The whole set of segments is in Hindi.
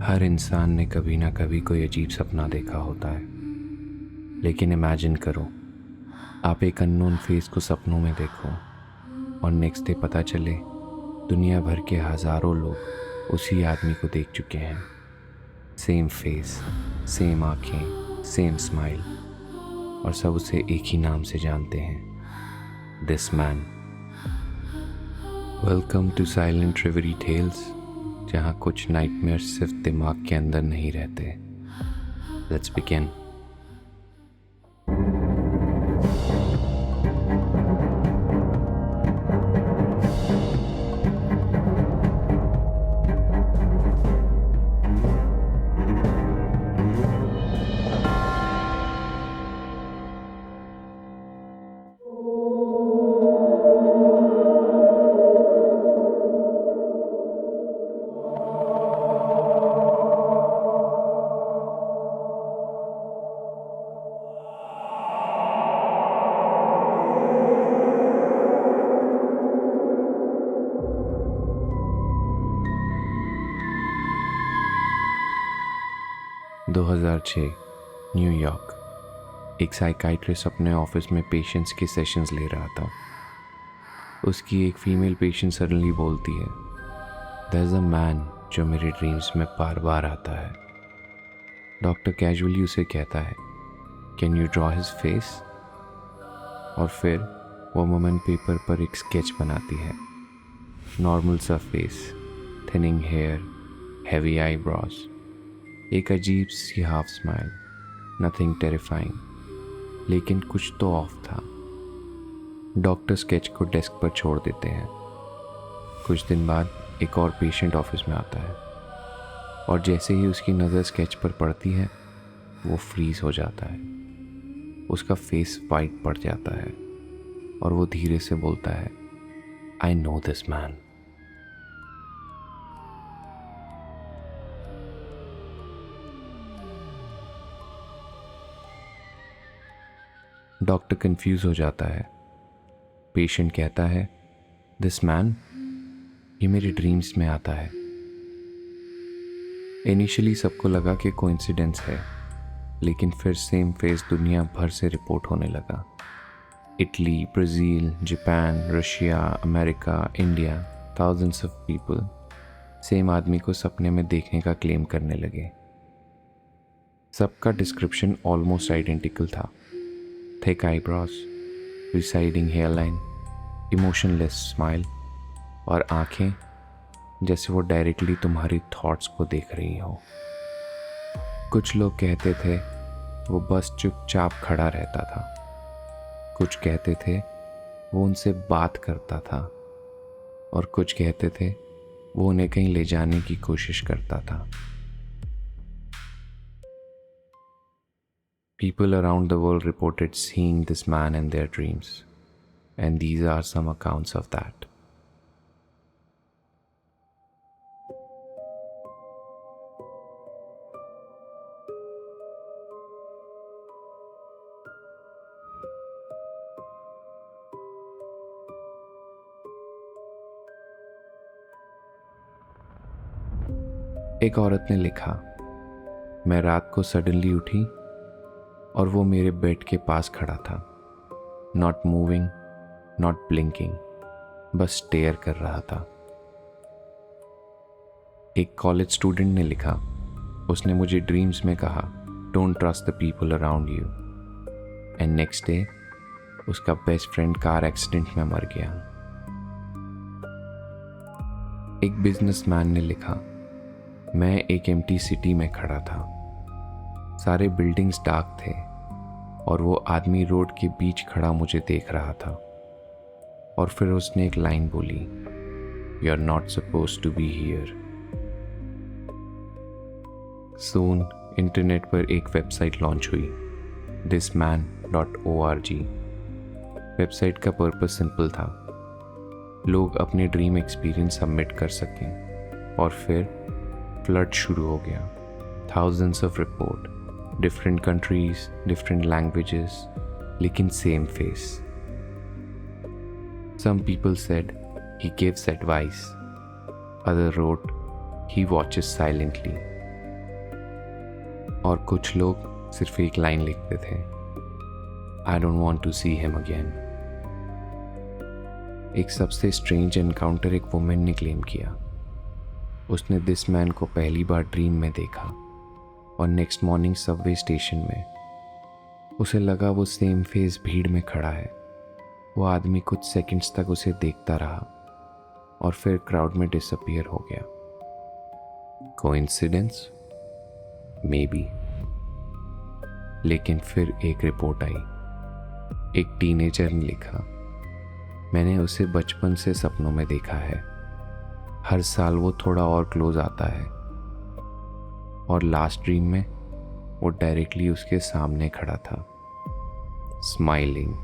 हर इंसान ने कभी ना कभी कोई अजीब सपना देखा होता है। लेकिन इमेजिन करो, आप एक अननोन फेस को सपनों में देखो और नेक्स्ट डे पता चले दुनिया भर के हज़ारों लोग उसी आदमी को देख चुके हैं। सेम फेस, सेम आँखें, सेम स्माइल, और सब उसे एक ही नाम से जानते हैं, this man. Welcome to silent reverie tales, जहाँ कुछ नाइटमेयर्स सिर्फ दिमाग के अंदर नहीं रहते। Let's begin. न्यूयॉर्क। एक साइकाइट्रिस्ट अपने ऑफिस में पेशेंट्स के सेशंस ले रहा था। उसकी एक फीमेल पेशेंट सडनली बोलती है, देयर इज़ अ मैन जो मेरे ड्रीम्स में बार बार आता है। डॉक्टर कैजुअली उसे कहता है, can you draw his face? और फिर वो वुमन पेपर पर एक स्केच बनाती है। नॉर्मल सा face, thinning hair, heavy eyebrows, एक अजीब सी हाफ स्माइल, नथिंग टेरिफाइंग। लेकिन कुछ तो ऑफ था। डॉक्टर स्केच को डेस्क पर छोड़ देते हैं। कुछ दिन बाद एक और पेशेंट ऑफिस में आता है और जैसे ही उसकी नज़र स्केच पर पड़ती है वो फ्रीज हो जाता है। उसका फेस वाइट पड़ जाता है और वो धीरे से बोलता है, I know this man. Doctor confuse हो जाता है। पेशेंट कहता है, दिस मैन, ये मेरे ड्रीम्स में आता है। इनिशियली सबको लगा कि कोइंसिडेंस है, लेकिन फिर सेम फेस दुनिया भर से रिपोर्ट होने लगा। Italy, Brazil, Japan, Russia, America, India, thousands of people same आदमी को सपने में देखने का क्लेम करने लगे। सबका डिस्क्रिप्शन ऑलमोस्ट आइडेंटिकल था। Thick eyebrows, residing hairline, emotionless smile और आंखें जैसे वो डायरेक्टली तुम्हारी थॉट्स को देख रही हो। कुछ लोग कहते थे वो बस चुपचाप खड़ा रहता था। कुछ कहते थे वो उनसे बात करता था और कुछ कहते थे वो उन्हें कहीं ले जाने की कोशिश करता था। People around the world reported seeing this man in their dreams, and these are some accounts of that. एक औरत ने लिखा, मैं रात को सडनली उठी और वो मेरे बेड के पास खड़ा था। नॉट मूविंग, नॉट ब्लिंकिंग, बस स्टेयर कर रहा था। एक कॉलेज स्टूडेंट ने लिखा, उसने मुझे ड्रीम्स में कहा, don't trust the people around you. And next day उसका बेस्ट फ्रेंड कार एक्सीडेंट में मर गया। एक बिजनेसमैन ने लिखा, मैं एक एम्प्टी सिटी में खड़ा था। सारे बिल्डिंग्स डार्क थे और वो आदमी रोड के बीच खड़ा मुझे देख रहा था। और फिर उसने एक लाइन बोली, you are not suppose to be here. Soon internet पर एक वेबसाइट लॉन्च हुई, thisman.org। वेबसाइट का पर्पस सिंपल था, लोग अपने ड्रीम एक्सपीरियंस सबमिट कर सकें। और फिर फ्लड शुरू हो गया। Thousands of report, different countries, different languages, लेकिन same face. Some people said he gives advice. Other wrote he watches silently. और कुछ लोग सिर्फ एक लाइन लिखते थे, I don't want to see him again. एक सबसे स्ट्रेंज एनकाउंटर एक वुमेन ने क्लेम किया। उसने दिस मैन को पहली बार ड्रीम में देखा और नेक्स्ट मॉर्निंग सबवे स्टेशन में उसे लगा वो सेम फेस भीड़ में खड़ा है। वो आदमी कुछ सेकंड्स तक उसे देखता रहा और फिर क्राउड में डिसअपीयर हो गया। कोइंसिडेंस? May be. लेकिन फिर एक रिपोर्ट आई। एक टीनेजर ने लिखा, मैंने उसे बचपन से सपनों में देखा है। हर साल वो थोड़ा और क्लोज आता है और लास्ट ड्रीम में वो डायरेक्टली उसके सामने खड़ा था, smiling.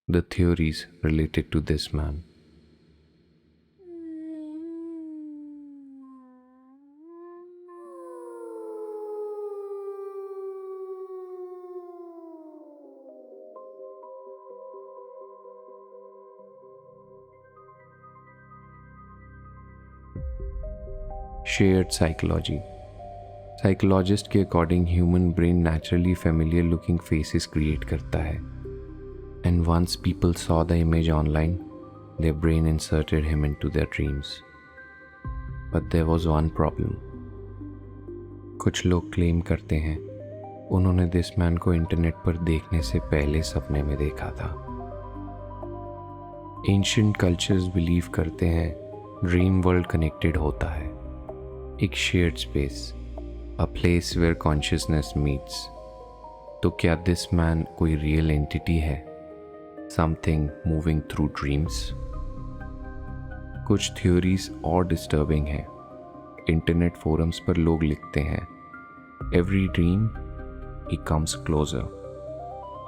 The theories related to this man. Shared psychology. Psychologist के according human brain naturally familiar looking faces create करता है, and once people saw the image online their brain inserted him into their dreams. But there was one problem. कुछ लोग क्लेम करते हैं उन्होंने दिस मैन को इंटरनेट पर देखने से पहले सपने में देखा था। एंशिएंट कल्चर्स बिलीव करते हैं ड्रीम वर्ल्ड कनेक्टेड होता है, एक shared space, a place where consciousness meets. तो क्या दिस मैन कोई रियल एंटिटी है, समथिंग मूविंग थ्रू ड्रीम्स? कुछ थ्योरीज और डिस्टर्बिंग हैं। इंटरनेट फोरम्स पर लोग लिखते हैं, every dream he comes closer.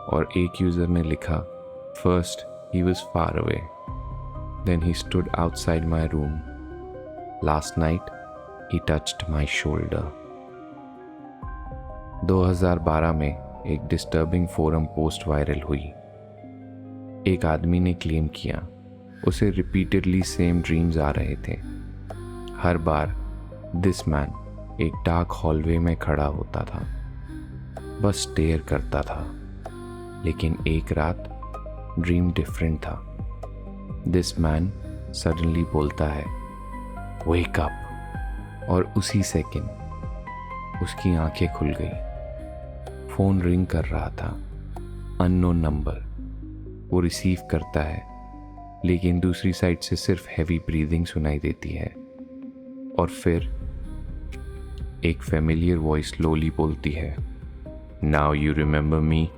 और एक यूजर ने लिखा, first he was far away, then he stood outside my room, last night he touched my shoulder। 2012 में एक डिस्टर्बिंग फोरम पोस्ट वायरल हुई। एक आदमी ने क्लेम किया उसे रिपीटेडली सेम ड्रीम्स आ रहे थे। हर बार दिस मैन एक डार्क हॉलवे में खड़ा होता था, बस स्टेयर करता था। लेकिन एक रात ड्रीम डिफरेंट था। दिस मैन सडनली बोलता है, वेक अप, और उसी सेकंड उसकी आंखें खुल गई। फोन रिंग कर रहा था, अननोन नंबर। वो रिसीव करता है, लेकिन दूसरी साइड से सिर्फ हैवी ब्रीदिंग सुनाई देती है। और फिर एक फेमिलियर वॉइस स्लोली बोलती है, now you remember me.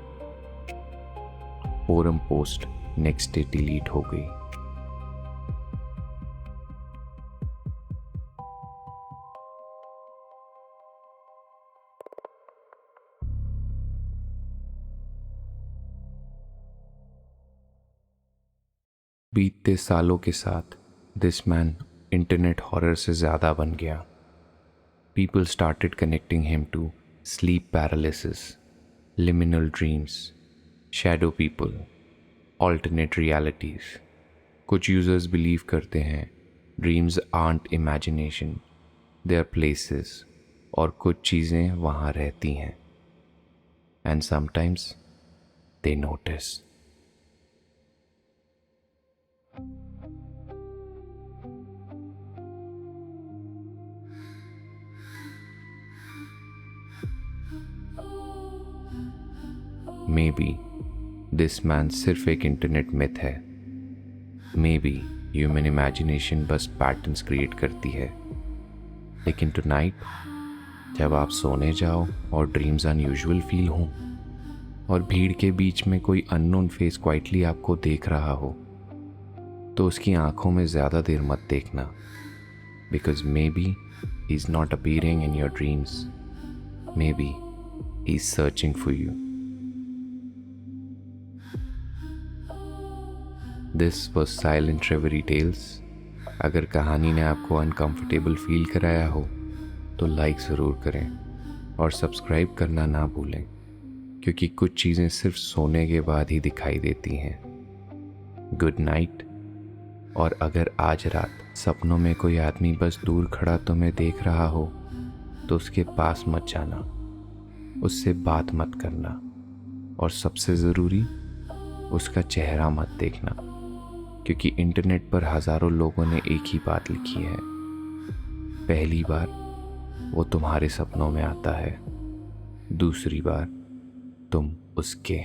Forum post next day delete हो गई। बीतते सालों के साथ दिस मैन इंटरनेट हॉरर से ज़्यादा बन गया। People started connecting him to sleep paralysis, liminal dreams, shadow people, alternate realities. कुछ यूज़र्स बिलीव करते हैं dreams aren't imagination, they are places, और कुछ चीज़ें वहाँ रहती हैं। And sometimes they notice. Maybe this man सिर्फ एक इंटरनेट मिथ है। मे बी ह्यूमन इमेजिनेशन बस पैटर्न्स क्रिएट करती है। लेकिन टुनाइट जब आप सोने जाओ और ड्रीम्स अनयूजुअल फील हों और भीड़ के बीच में कोई अननोन फेस क्वाइटली आपको देख रहा हो, तो उसकी आंखों में ज़्यादा देर मत देखना, because maybe he is not appearing in your dreams, maybe he is searching for you. This was silent reverie tales. अगर कहानी ने आपको अनकंफर्टेबल फील कराया हो तो लाइक ज़रूर करें और सब्सक्राइब करना ना भूलें, क्योंकि कुछ चीज़ें सिर्फ सोने के बाद ही दिखाई देती हैं। Good night. और अगर आज रात सपनों में कोई आदमी बस दूर खड़ा तुम्हें देख रहा हो तो उसके पास मत जाना, उससे बात मत करना, और सबसे ज़रूरी उसका चेहरा मत देखना, क्योंकि इंटरनेट पर हज़ारों लोगों ने एक ही बात लिखी है। पहली बार वो तुम्हारे सपनों में आता है, दूसरी बार तुम उसके।